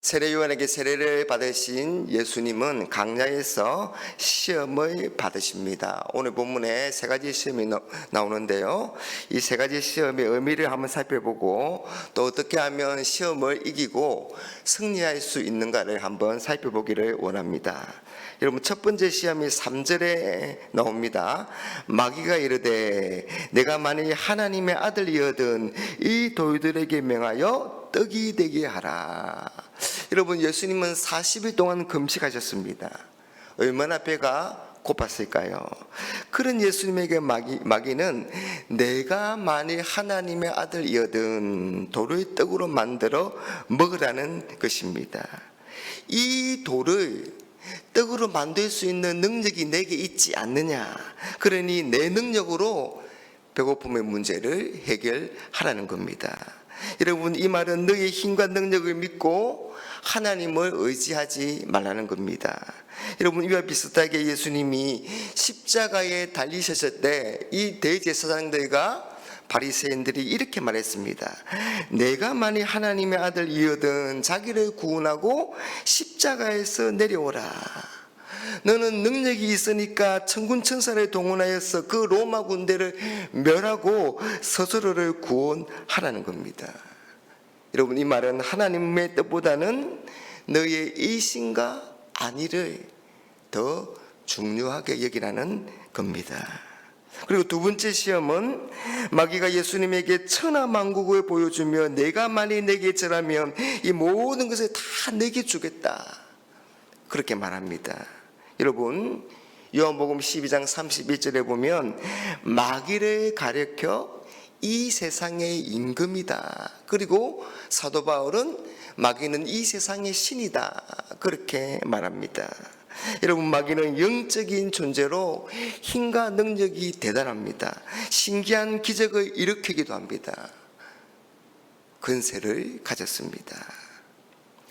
세례요한에게 세례를 받으신 예수님은 광야에서 시험을 받으십니다. 오늘 본문에 세 가지 시험이 나오는데요. 이 세 가지 시험의 의미를 한번 살펴보고 또 어떻게 하면 시험을 이기고 승리할 수 있는가를 한번 살펴보기를 원합니다. 여러분, 첫 번째 시험이 3절에 나옵니다. 마귀가 이르되 내가 만일 하나님의 아들이거든 이 돌들에게 명하여 떡이 되게 하라. 여러분, 예수님은 40일 동안 금식하셨습니다. 얼마나 배가 고팠을까요? 그런 예수님에게 마귀는 내가 만일 하나님의 아들이거든 돌을 떡으로 만들어 먹으라는 것입니다. 이 돌을 떡으로 만들 수 있는 능력이 내게 있지 않느냐, 그러니 내 능력으로 배고픔의 문제를 해결하라는 겁니다. 여러분, 이 말은 너의 힘과 능력을 믿고 하나님을 의지하지 말라는 겁니다. 여러분, 이와 비슷하게 예수님이 십자가에 달리셨을 때 이 대제사장들과 바리새인들이 이렇게 말했습니다. 내가 만일 하나님의 아들이거든 자기를 구원하고 십자가에서 내려오라. 너는 능력이 있으니까 천군 천사를 동원하여서 그 로마 군대를 멸하고 스스로를 구원하라는 겁니다. 여러분, 이 말은 하나님의 뜻보다는 너의 이신과 안위를 더 중요하게 여기라는 겁니다. 그리고 두 번째 시험은 마귀가 예수님에게 천하만국을 보여주며 내가 만일 내게 절하면 이 모든 것을 다 내게 주겠다, 그렇게 말합니다. 여러분, 요한복음 12장 31절에 보면 마귀를 가리켜 이 세상의 임금이다, 그리고 사도 바울은 마귀는 이 세상의 신이다, 그렇게 말합니다. 여러분, 마귀는 영적인 존재로 힘과 능력이 대단합니다. 신기한 기적을 일으키기도 합니다. 권세를 가졌습니다.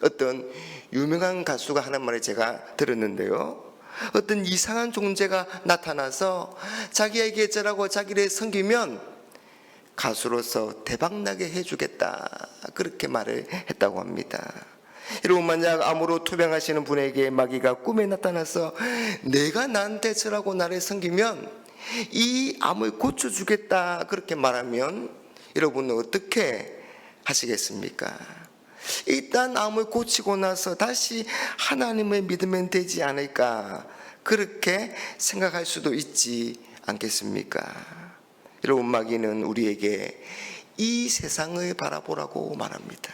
어떤 유명한 가수가 하는 말을 제가 들었는데요, 어떤 이상한 존재가 나타나서 자기에게 절하고 자기를 섬기면 가수로서 대박나게 해주겠다, 그렇게 말을 했다고 합니다. 여러분, 만약 암으로 투병하시는 분에게 마귀가 꿈에 나타나서 내가 나한테 절하고 나를 섬기면 이 암을 고쳐주겠다, 그렇게 말하면 여러분은 어떻게 하시겠습니까? 일단 암을 고치고 나서 다시 하나님을 믿으면 되지 않을까, 그렇게 생각할 수도 있지 않겠습니까? 여러분, 마귀는 우리에게 이 세상을 바라보라고 말합니다.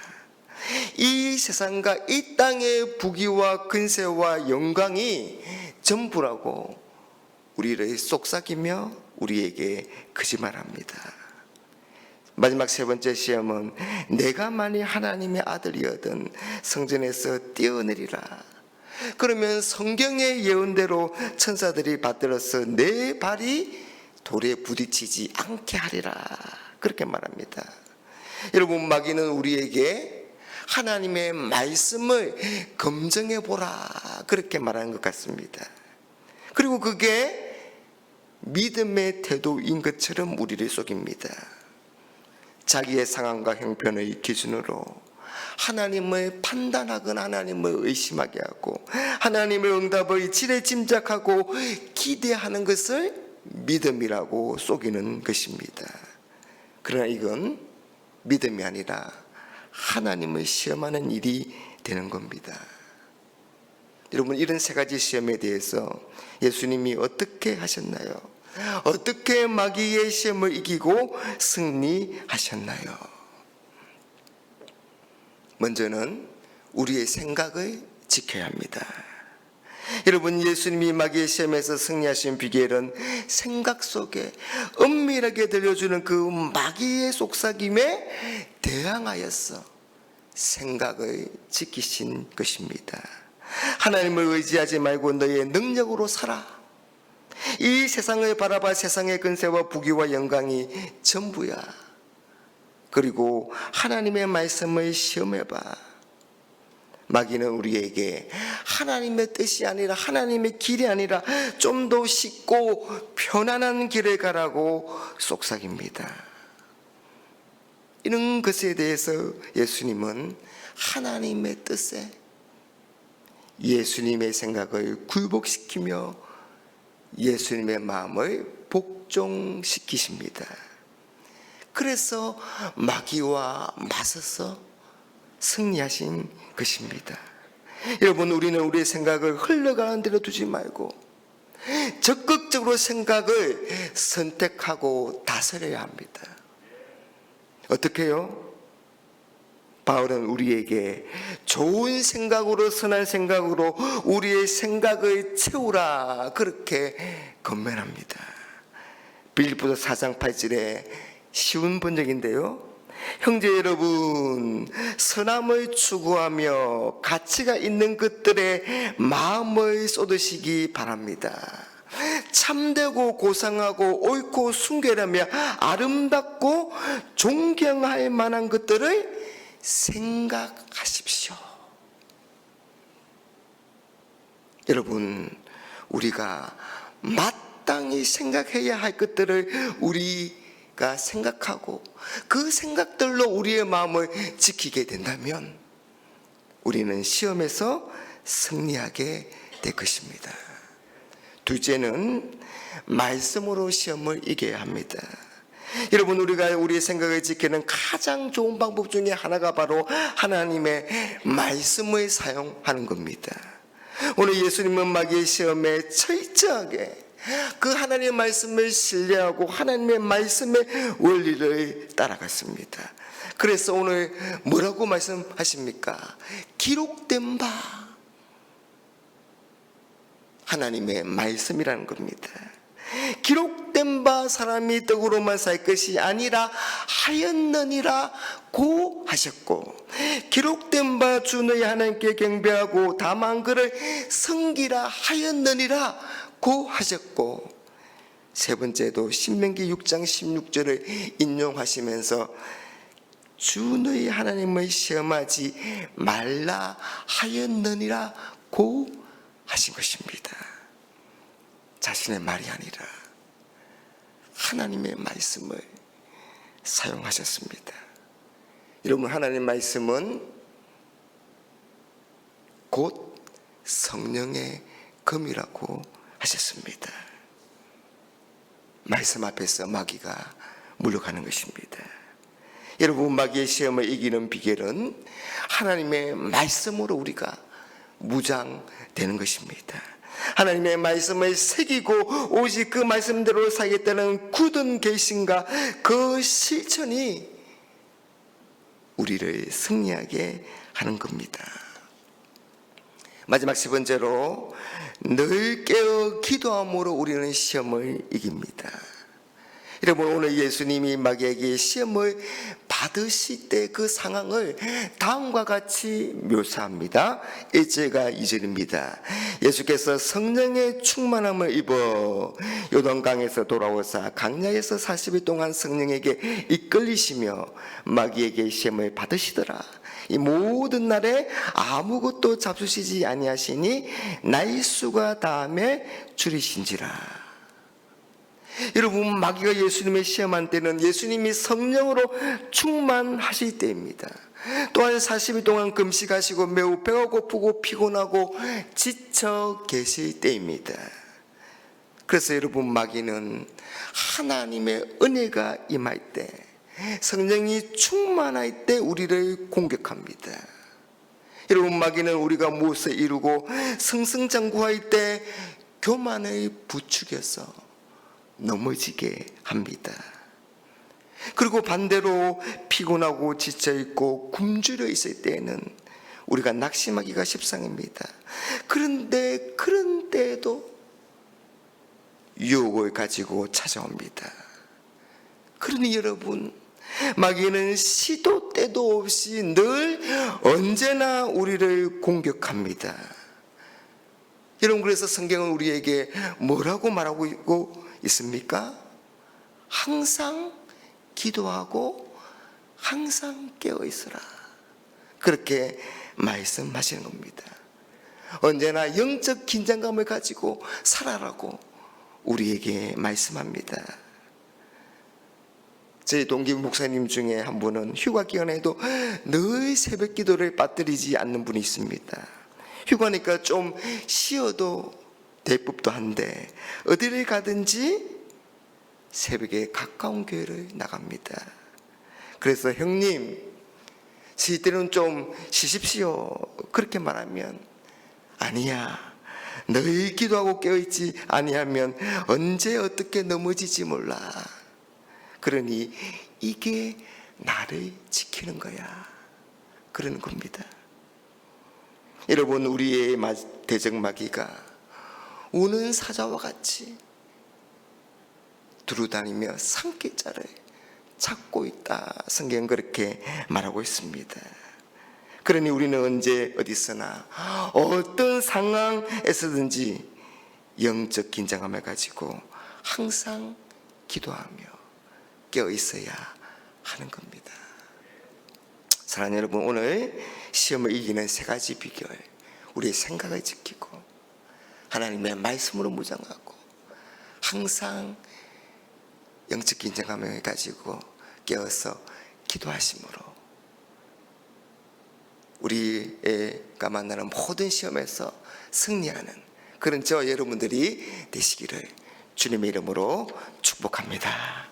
이 세상과 이 땅의 부귀와 근세와 영광이 전부라고 우리를 속삭이며 우리에게 거짓말합니다. 마지막 세 번째 시험은 내가 만일 하나님의 아들이거든 성전에서 뛰어내리라. 그러면 성경의 예언대로 천사들이 받들어서 내 발이 돌에 부딪히지 않게 하리라, 그렇게 말합니다. 여러분, 마귀는 우리에게 하나님의 말씀을 검증해 보라, 그렇게 말하는 것 같습니다. 그리고 그게 믿음의 태도인 것처럼 우리를 속입니다. 자기의 상황과 형편의 기준으로 하나님을 판단하거나 하나님을 의심하게 하고 하나님의 응답의 질에 짐작하고 기대하는 것을 믿음이라고 속이는 것입니다. 그러나 이건 믿음이 아니라 하나님을 시험하는 일이 되는 겁니다. 여러분, 이런 세 가지 시험에 대해서 예수님이 어떻게 하셨나요? 어떻게 마귀의 시험을 이기고 승리하셨나요? 먼저는 우리의 생각을 지켜야 합니다. 여러분, 예수님이 마귀의 시험에서 승리하신 비결은 생각 속에 은밀하게 들려주는 그 마귀의 속삭임에 대항하여서 생각을 지키신 것입니다. 하나님을 의지하지 말고 너의 능력으로 살아. 이 세상을 바라봐. 세상의 근세와 부귀와 영광이 전부야. 그리고 하나님의 말씀을 시험해봐. 마귀는 우리에게 하나님의 뜻이 아니라 하나님의 길이 아니라 좀 더 쉽고 편안한 길을 가라고 속삭입니다. 이런 것에 대해서 예수님은 하나님의 뜻에 예수님의 생각을 굴복시키며 예수님의 마음을 복종시키십니다. 그래서 마귀와 맞서서 승리하신 것입니다. 여러분, 우리는 우리의 생각을 흘러가는 대로 두지 말고 적극적으로 생각을 선택하고 다스려야 합니다. 어떻게 해요? 바울은 우리에게 좋은 생각으로, 선한 생각으로 우리의 생각을 채우라, 그렇게 권면합니다. 빌립보서 4장 8절에 쉬운 번역인데요, 형제 여러분, 선함을 추구하며 가치가 있는 것들에 마음을 쏟으시기 바랍니다. 참되고 고상하고 옳고 순결하며 아름답고 존경할 만한 것들을 생각하십시오. 여러분, 우리가 마땅히 생각해야 할 것들을 우리가 생각하고 그 생각들로 우리의 마음을 지키게 된다면 우리는 시험에서 승리하게 될 것입니다. 둘째는 말씀으로 시험을 이겨야 합니다. 여러분, 우리가 우리의 생각을 지키는 가장 좋은 방법 중에 하나가 바로 하나님의 말씀을 사용하는 겁니다. 오늘 예수님은 마귀의 시험에 철저하게 그 하나님의 말씀을 신뢰하고 하나님의 말씀의 원리를 따라갔습니다. 그래서 오늘 뭐라고 말씀하십니까? 기록된 바, 하나님의 말씀이라는 겁니다. 기록된 바 사람이 떡으로만 살 것이 아니라 하였느니라고 하셨고, 기록된 바 주 너희 하나님께 경배하고 다만 그를 섬기라 하였느니라고 하셨고, 세 번째도 신명기 6장 16절을 인용하시면서 주 너희 하나님을 시험하지 말라 하였느니라고 하신 것입니다. 자신의 말이 아니라 하나님의 말씀을 사용하셨습니다. 여러분, 하나님의 말씀은 곧 성령의 검이라고 하셨습니다. 말씀 앞에서 마귀가 물러가는 것입니다. 여러분, 마귀의 시험을 이기는 비결은 하나님의 말씀으로 우리가 무장되는 것입니다. 하나님의 말씀을 새기고 오직 그 말씀대로 살겠다는 굳은 결심과 그 실천이 우리를 승리하게 하는 겁니다. 마지막 세 번째로 늘 깨어 기도함으로 우리는 시험을 이깁니다. 여러분, 오늘 예수님이 마귀에게 시험을 받으실 때 그 상황을 다음과 같이 묘사합니다. 1절과 2절입니다. 예수께서 성령의 충만함을 입어 요단강에서 돌아오사 강야에서 40일 동안 성령에게 이끌리시며 마귀에게 시험을 받으시더라. 이 모든 날에 아무것도 잡수시지 아니하시니 나이 수가 다음에 줄이신지라. 여러분, 마귀가 예수님의 시험한 때는 예수님이 성령으로 충만하실 때입니다. 또한 40일 동안 금식하시고 매우 배가 고프고 피곤하고 지쳐 계실 때입니다. 그래서 여러분, 마귀는 하나님의 은혜가 임할 때, 성령이 충만할 때 우리를 공격합니다. 여러분, 마귀는 우리가 무엇을 이루고 승승장구할 때 교만을 부추겨서 넘어지게 합니다. 그리고 반대로 피곤하고 지쳐있고 굶주려 있을 때에는 우리가 낙심하기가 십상입니다. 그런데 그런 때에도 유혹을 가지고 찾아옵니다. 그러니 여러분, 마귀는 시도 때도 없이 늘 언제나 우리를 공격합니다. 여러분, 그래서 성경은 우리에게 뭐라고 말하고 있습니까? 항상 기도하고 항상 깨어 있으라, 그렇게 말씀하시는 겁니다. 언제나 영적 긴장감을 가지고 살아라고 우리에게 말씀합니다. 저희 동기 목사님 중에 한 분은 휴가 기간에도 늘 새벽 기도를 빠뜨리지 않는 분이 있습니다. 휴가니까 좀 쉬어도 될 법도 한데 어디를 가든지 새벽에 가까운 교회를 나갑니다. 그래서 형님, 쉴 때는 좀 쉬십시오. 그렇게 말하면 아니야. 늘 기도하고 깨어있지 아니하면 언제 어떻게 넘어질지 몰라. 그러니 이게 나를 지키는 거야. 그러는 겁니다. 여러분, 우리의 대적마귀가 우는 사자와 같이 두루다니며 산기자를 찾고 있다. 성경은 그렇게 말하고 있습니다. 그러니 우리는 언제 어디서나 어떤 상황에서든지 영적 긴장감을 가지고 항상 기도하며 깨어 있어야 하는 겁니다. 사랑하는 여러분, 오늘 시험을 이기는 세 가지 비결, 우리의 생각을 지키고 하나님의 말씀으로 무장하고 항상 영적 긴장감을 가지고 깨어서 기도하심으로 우리가 만나는 모든 시험에서 승리하는 그런 저와 여러분들이 되시기를 주님의 이름으로 축복합니다.